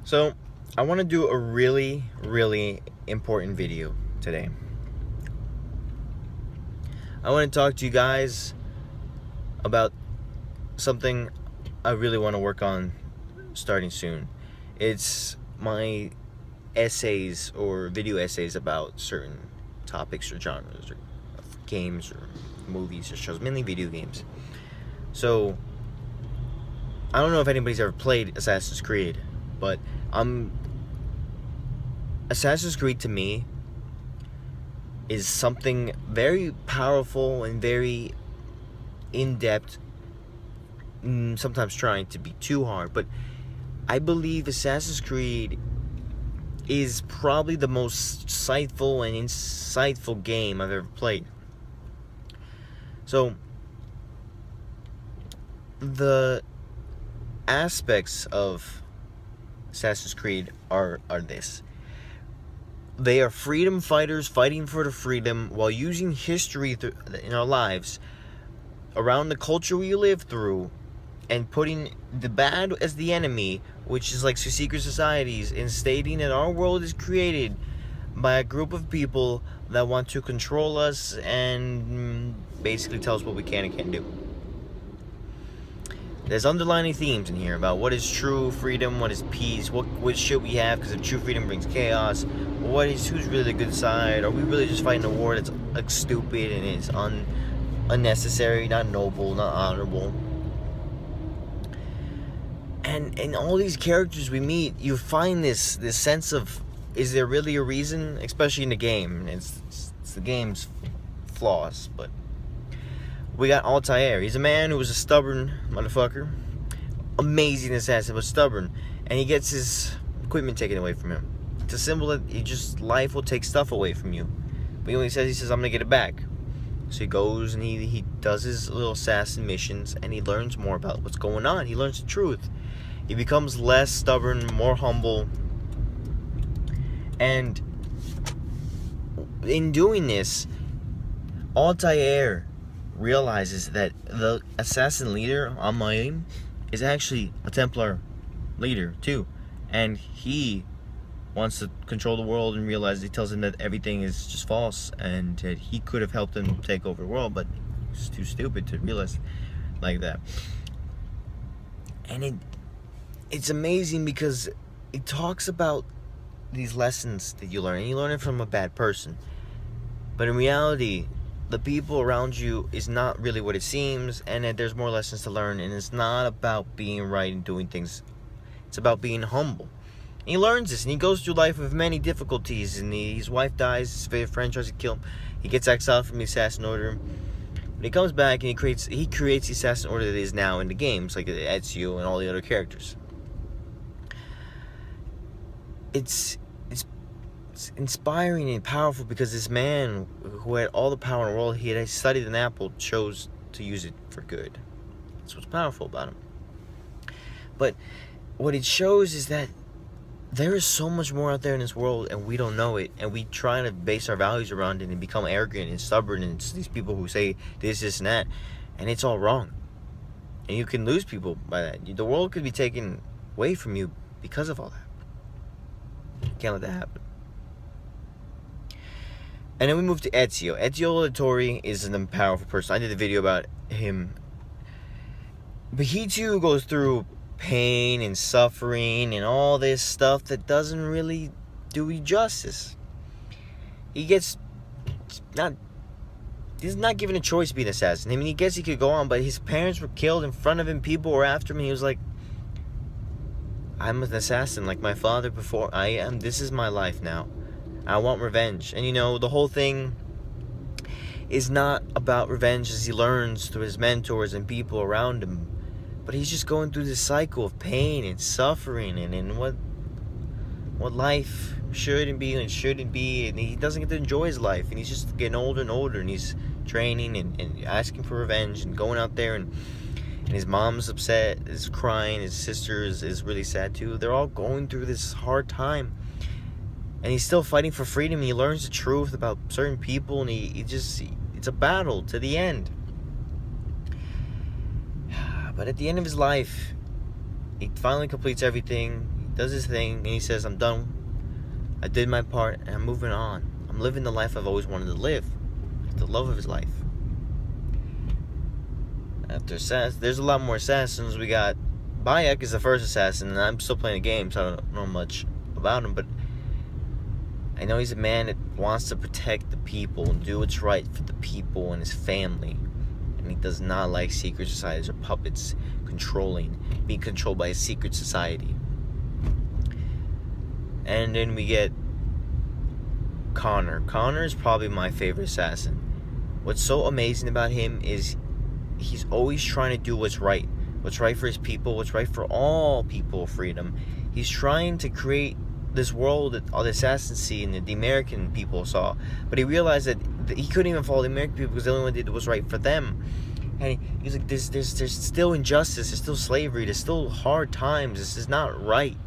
So, I want to do a really, really important video today. I want to talk to you guys about something I really want to work on starting soon. It's my essays or video essays about certain topics or genres or games or movies or shows, mainly video games. So, I don't know if anybody's ever played Assassin's Creed, but Assassin's Creed to me is something very powerful and very in-depth, sometimes trying to be too hard, but I believe Assassin's Creed is probably the most insightful game I've ever played. So, the aspects of Assassin's Creed are this. They are freedom fighters fighting for the freedom while using history in our lives around the culture we live through and putting the bad as the enemy, which is like secret societies, and stating that our world is created by a group of people that want to control us and basically tell us what we can and can't do. There's underlining themes in here about what is true freedom, what is peace, what should we have, because if true freedom brings chaos, who's really the good side, are we really just fighting a war that's like stupid and is unnecessary, not noble, not honorable? And in all these characters we meet, you find this sense of, is there really a reason, especially in the game? It's the game's flaws, but we got Altair. He's a man who was a stubborn motherfucker. Amazing assassin, but stubborn. And he gets his equipment taken away from him. It's a symbol that life will take stuff away from you. But he says, I'm going to get it back. So he goes and he does his little assassin missions, and he learns more about what's going on. He learns the truth. He becomes less stubborn, more humble. And in doing this, Altair realizes that the assassin leader, Amaim, is actually a Templar leader too, and he wants to control the world, and he tells him that everything is just false and that he could have helped him take over the world, but he's too stupid to realize like that. And it's amazing because it talks about these lessons that you learn, and you learn it from a bad person, but in reality the people around you is not really what it seems, and that there's more lessons to learn, and it's not about being right and doing things. It's about being humble. And he learns this, and he goes through life with many difficulties, and his wife dies, his favorite friend tries to kill him. He gets exiled from the Assassin Order. But he comes back, and he creates the Assassin Order that is now in the games, like Ezio and all the other characters. It's inspiring and powerful because this man who had all the power in the world, he had studied an apple, chose to use it for good. That's what's powerful about him. But what it shows is that there is so much more out there in this world, and we don't know it, and we try to base our values around it and become arrogant and stubborn, and it's these people who say this and that, and it's all wrong. And you can lose people by that. The world could be taken away from you because of all that. You can't let that happen. And then we move to Ezio. Ezio Auditore is a powerful person. I did a video about him. But he too goes through pain and suffering and all this stuff that doesn't really do you justice. He's not given a choice to be an assassin. I mean, he guess he could go on, but his parents were killed in front of him. People were after him, and he was like, I'm an assassin like my father before I am. This is my life now. I want revenge. And the whole thing is not about revenge, as he learns through his mentors and people around him, but he's just going through this cycle of pain and suffering and what life should and be and shouldn't be, and he doesn't get to enjoy his life, and he's just getting older and older, and he's training and asking for revenge and going out there, and his mom's upset, is crying, his sister is really sad too. They're all going through this hard time. And he's still fighting for freedom. He learns the truth about certain people, and it's a battle to the end. But at the end of his life, he finally completes everything. He does his thing, and he says, I'm done. I did my part, and I'm moving on. I'm living the life I've always wanted to live. The love of his life. After there's a lot more assassins. We got Bayek is the first assassin, and I'm still playing the game, so I don't know much about him, but I know he's a man that wants to protect the people and do what's right for the people and his family. And he does not like secret societies or puppets being controlled by a secret society. And then we get Connor. Connor is probably my favorite assassin. What's so amazing about him is he's always trying to do what's right. What's right for his people, what's right for all people of freedom. He's trying to create this world that all the assassins see and that the American people saw. But he realized that he couldn't even follow the American people because the only one that did was right for them. And he was like, there's still injustice, there's still slavery, there's still hard times, this is not right.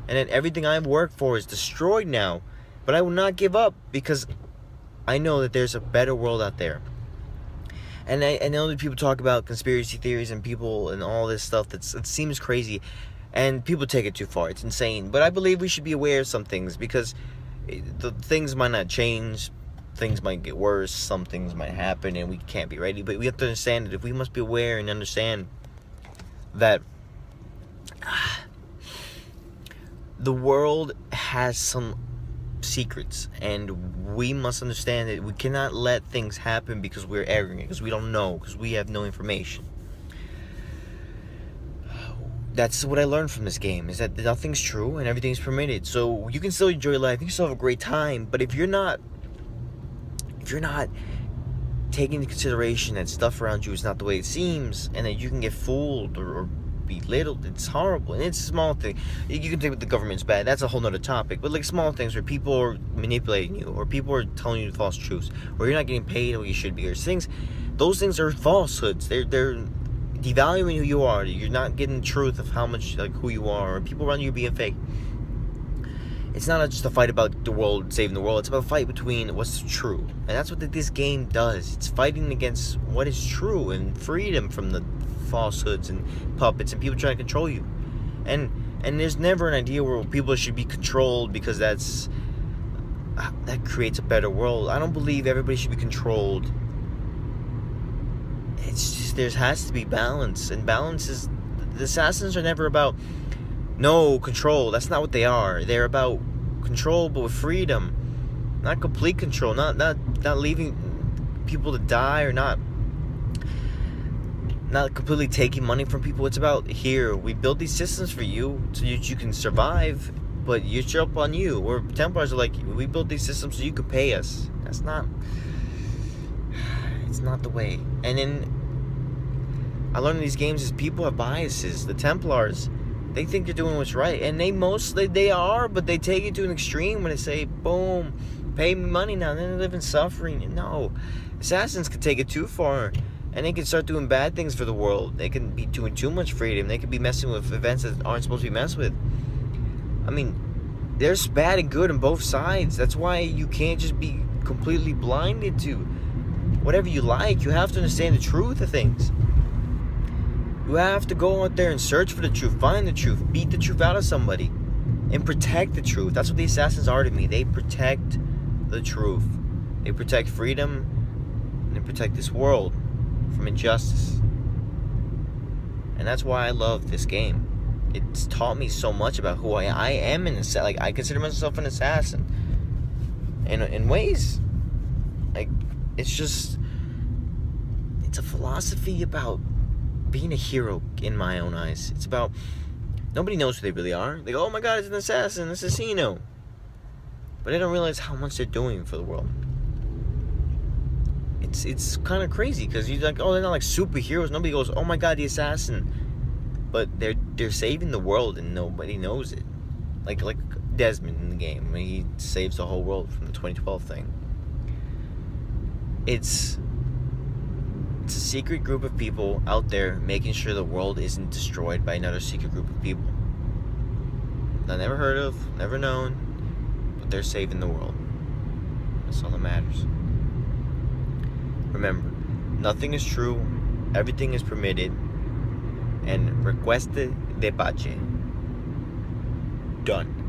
And then everything I've worked for is destroyed now. But I will not give up because I know that there's a better world out there. And I know that people talk about conspiracy theories and people and all this stuff it seems crazy. And people take it too far. It's insane. But I believe we should be aware of some things because the things might not change. Things might get worse. Some things might happen and we can't be ready. But we have to understand that if we must be aware and understand that the world has some secrets, and we must understand that we cannot let things happen because we're arrogant, because we don't know, because we have no information. That's what I learned from this game, is that nothing's true and everything's permitted. So you can still enjoy life, you can still have a great time, but if you're not taking into consideration that stuff around you is not the way it seems, and that you can get fooled or belittled, it's horrible. And it's a small thing. You can think that the government's bad, that's a whole nother topic, but like small things where people are manipulating you, or people are telling you false truths, or you're not getting paid what you should be, or things, those things are falsehoods. They're devaluing who you are. You're not getting the truth of how much, like, who you are, or people around you being fake. It's not just a fight about the world, saving the world. It's about a fight between what's true. And that's what this game does. It's fighting against what is true and freedom from the falsehoods and puppets and people trying to control you. And there's never an idea where people should be controlled because that creates a better world. I don't believe everybody should be controlled. It's just there has to be balance. And balance is... The assassins are never about no control. That's not what they are. They're about control, but with freedom. Not complete control. Not leaving people to die, or not completely taking money from people. It's about, here, we build these systems for you so you can survive, but you show up on you. Where Templars are like, we build these systems so you can pay us. It's not the way. And then I learned in these games is people have biases. The Templars, they think they're doing what's right, and they are, but they take it to an extreme when they say, boom, pay me money now, and then they live in suffering. No, assassins can take it too far, and they can start doing bad things for the world. They can be doing too much freedom. They can be messing with events that aren't supposed to be messed with. I mean, there's bad and good on both sides. That's why you can't just be completely blinded to whatever you like. You have to understand the truth of things. You have to go out there and search for the truth, find the truth, beat the truth out of somebody, and protect the truth. That's what the assassins are to me. They protect the truth. They protect freedom, and they protect this world from injustice. And that's why I love this game. It's taught me so much about who I am. I consider myself an assassin. In ways, like, it's a philosophy about being a hero in my own eyes. It's about, nobody knows who they really are. They go, oh my god, it's an assassin, assassino. But they don't realize how much they're doing for the world. It's kind of crazy, because you're like, oh, they're not like superheroes. Nobody goes, oh my god, the assassin. But they're saving the world, and nobody knows it. Like Desmond in the game, when he saves the whole world from the 2012 thing. It's a secret group of people out there making sure the world isn't destroyed by another secret group of people. I never heard of, never known, but they're saving the world. That's all that matters. Remember, nothing is true, everything is permitted, and requeste de pace. done.